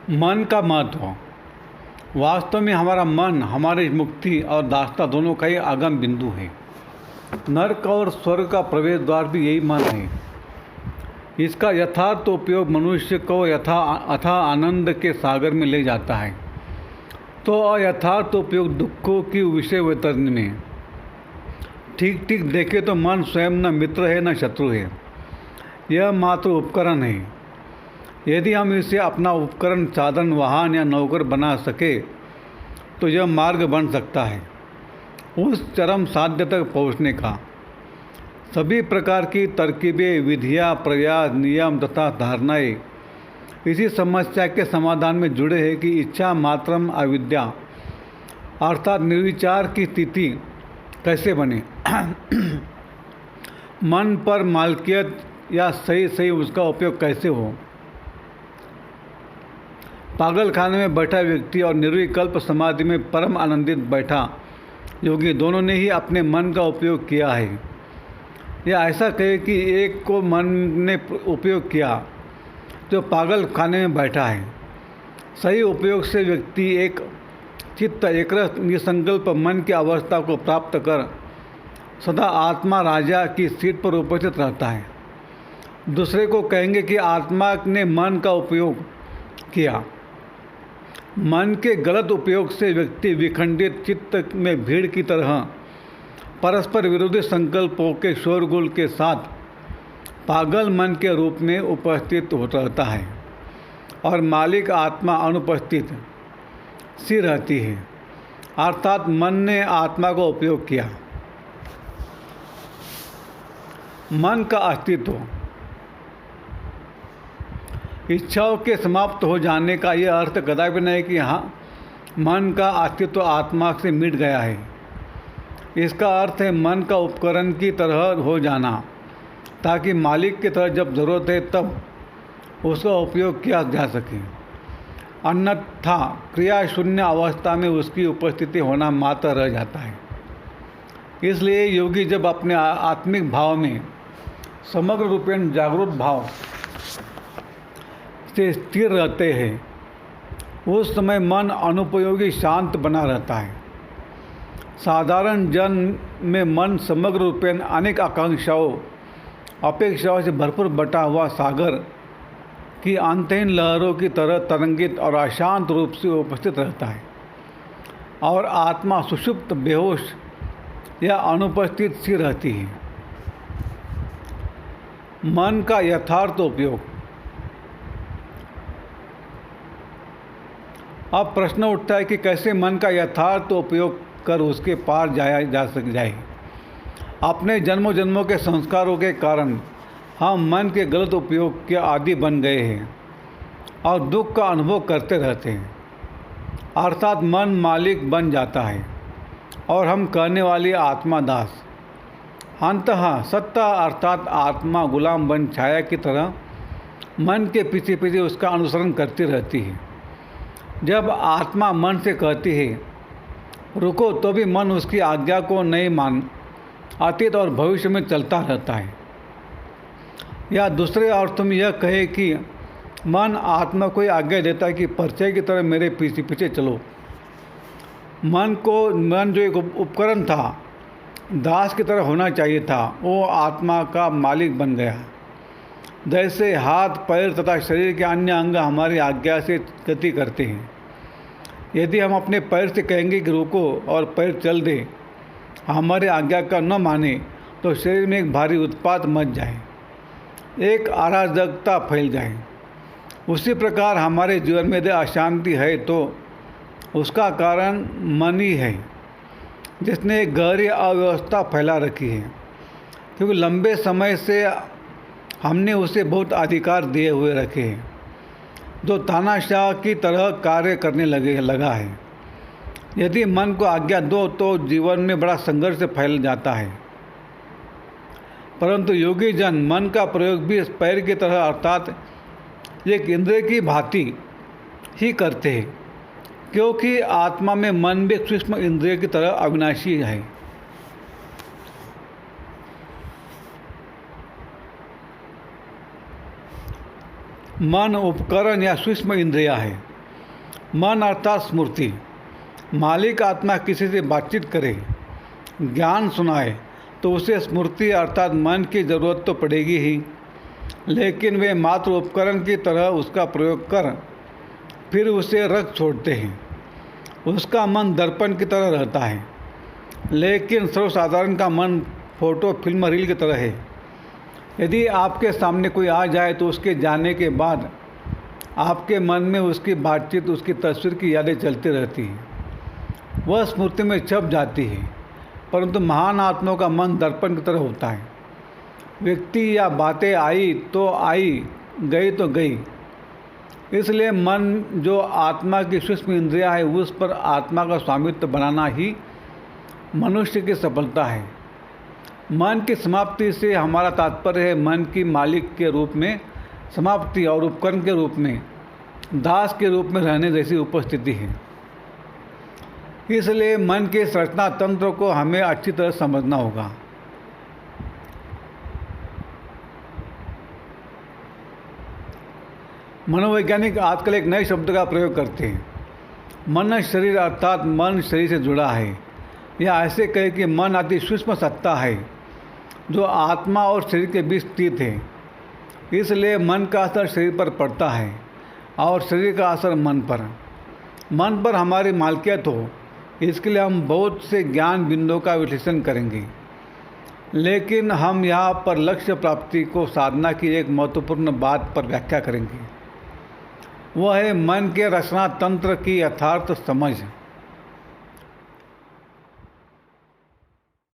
मन का महत्व। वास्तव में हमारा मन हमारी मुक्ति और दासता दोनों का ही आगम बिंदु है। नरक और स्वर्ग का प्रवेश द्वार भी यही मन है। इसका यथार्थ उपयोग मनुष्य को अथाह आनंद के सागर में ले जाता है, तो अयथार्थ उपयोग दुखों की विषय वैतरणी में। ठीक ठीक देखे तो मन स्वयं न मित्र है न शत्रु है, यह मात्र उपकरण है। यदि हम इसे अपना उपकरण, साधन, वाहन या नौकर बना सके तो यह मार्ग बन सकता है उस चरम साध्य तक पहुँचने का। सभी प्रकार की तरकीबें, विधियाँ, प्रयास, नियम तथा धारणाएं इसी समस्या के समाधान में जुड़े हैं कि इच्छा मात्रम अविद्या अर्थात निर्विचार की स्थिति कैसे बने। मन पर मालकियत या सही उसका उपयोग कैसे हो। पागल खाने में बैठा व्यक्ति और निर्विकल्प समाधि में परम आनंदित बैठा योगी दोनों ने ही अपने मन का उपयोग किया है। या ऐसा कहे कि एक को मन ने उपयोग किया जो पागल खाने में बैठा है। सही उपयोग से व्यक्ति एक चित्त, एकरस, निसंकल्प मन की अवस्था को प्राप्त कर सदा आत्मा राजा की सीट पर उपस्थित रहता है। दूसरे को कहेंगे कि आत्मा ने मन का उपयोग किया। मन के गलत उपयोग से व्यक्ति विखंडित चित्त में भीड़ की तरह परस्पर विरोधी संकल्पों के शोरगुल के साथ पागल मन के रूप में उपस्थित रहता है और मालिक आत्मा अनुपस्थित सी रहती है। अर्थात मन ने आत्मा का उपयोग किया। मन का अस्तित्व। इच्छाओं के समाप्त हो जाने का यह अर्थ कदापि नहीं कि हाँ मन का अस्तित्व आत्मा से मिट गया है। इसका अर्थ है मन का उपकरण की तरह हो जाना, ताकि मालिक की तरह जब ज़रूरत है तब उसका उपयोग किया जा सके। अन्यथा क्रिया शून्य अवस्था में उसकी उपस्थिति होना मात्र रह जाता है। इसलिए योगी जब अपने आत्मिक भाव में समग्र रूपेण जागरूक भाव से स्थिर रहते हैं, उस समय मन अनुपयोगी शांत बना रहता है। साधारण जन में मन समग्र रूपेण अनेक आकांक्षाओं, अपेक्षाओं से भरपूर बटा हुआ सागर की अंतहीन लहरों की तरह तरंगित और अशांत रूप से उपस्थित रहता है और आत्मा सुषुप्त, बेहोश या अनुपस्थित सी रहती है। मन का यथार्थ उपयोग। अब प्रश्न उठता है कि कैसे मन का यथार्थ उपयोग कर उसके पार जा जाए। अपने जन्मों जन्मों के संस्कारों के कारण हम मन के गलत उपयोग के आदी बन गए हैं और दुख का अनुभव करते रहते हैं। अर्थात मन मालिक बन जाता है और हम कहने वाली आत्मा दास। अंततः सत्ता अर्थात आत्मा गुलाम बन छाया की तरह मन के पीछे पीछे उसका अनुसरण करती रहती है। जब आत्मा मन से कहती है रुको, तो भी मन उसकी आज्ञा को नहीं मान अतीत और भविष्य में चलता रहता है। या दूसरे अर्थों में यह कहे कि मन आत्मा को आज्ञा देता है कि परिचय की तरह मेरे पीछे पीछे चलो। मन जो एक उपकरण था, दास की तरह होना चाहिए था, वो आत्मा का मालिक बन गया। जैसे हाथ, पैर तथा शरीर के अन्य अंग हमारी आज्ञा से गति करते हैं। यदि हम अपने पैर से कहेंगे कि रुको और पैर चल दे, हमारे आज्ञा का न माने, तो शरीर में एक भारी उत्पात मच जाए, एक अराजकता फैल जाए। उसी प्रकार हमारे जीवन में यदि अशांति है तो उसका कारण मन ही है, जिसने एक गहरी अव्यवस्था फैला रखी है। क्योंकि लंबे समय से हमने उसे बहुत अधिकार दिए हुए रखे हैं, जो तानाशाह की तरह कार्य करने लगा है। यदि मन को आज्ञा दो तो जीवन में बड़ा संघर्ष फैल जाता है। परंतु योगी जन मन का प्रयोग भी इस पैर की तरह अर्थात एक इंद्रिय की भांति ही करते हैं, क्योंकि आत्मा में मन भी सूक्ष्म इंद्रिय की तरह अविनाशी है। मन उपकरण या सूक्ष्म इंद्रिया है। मन अर्थात स्मृति। मालिक आत्मा किसी से बातचीत करे, ज्ञान सुनाए तो उसे स्मृति अर्थात मन की ज़रूरत तो पड़ेगी ही, लेकिन वे मात्र उपकरण की तरह उसका प्रयोग कर फिर उसे रख छोड़ते हैं। उसका मन दर्पण की तरह रहता है, लेकिन सर्वसाधारण का मन फोटो फिल्म रील की तरह है। यदि आपके सामने कोई आ जाए तो उसके जाने के बाद आपके मन में उसकी बातचीत, उसकी तस्वीर की यादें चलती रहती हैं। वह स्मृति में छप जाती है, परंतु महान आत्माओं का मन दर्पण की तरह होता है। व्यक्ति या बातें आई तो आई, गई तो गई। इसलिए मन जो आत्मा की सूक्ष्म इंद्रिया है, उस पर आत्मा का स्वामित्व बनाना ही मनुष्य की सफलता है। मन की समाप्ति से हमारा तात्पर्य है मन की मालिक के रूप में समाप्ति और उपकरण के रूप में दास के रूप में रहने जैसी उपस्थिति है। इसलिए मन के संरचना तंत्र को हमें अच्छी तरह समझना होगा। मनोवैज्ञानिक आजकल एक नए शब्द का प्रयोग करते हैं, मन शरीर, अर्थात मन शरीर से जुड़ा है, या ऐसे कहे कि मन अति सूक्ष्म सत्ता है जो आत्मा और शरीर के बीच स्थित है। इसलिए मन का असर शरीर पर पड़ता है और शरीर का असर मन पर। मन पर हमारी मालिकियत हो, इसके लिए हम बहुत से ज्ञान बिंदुओं का विश्लेषण करेंगे, लेकिन हम यहाँ पर लक्ष्य प्राप्ति को साधना की एक महत्वपूर्ण बात पर व्याख्या करेंगे। वह है मन के रचना तंत्र की यथार्थ समझ।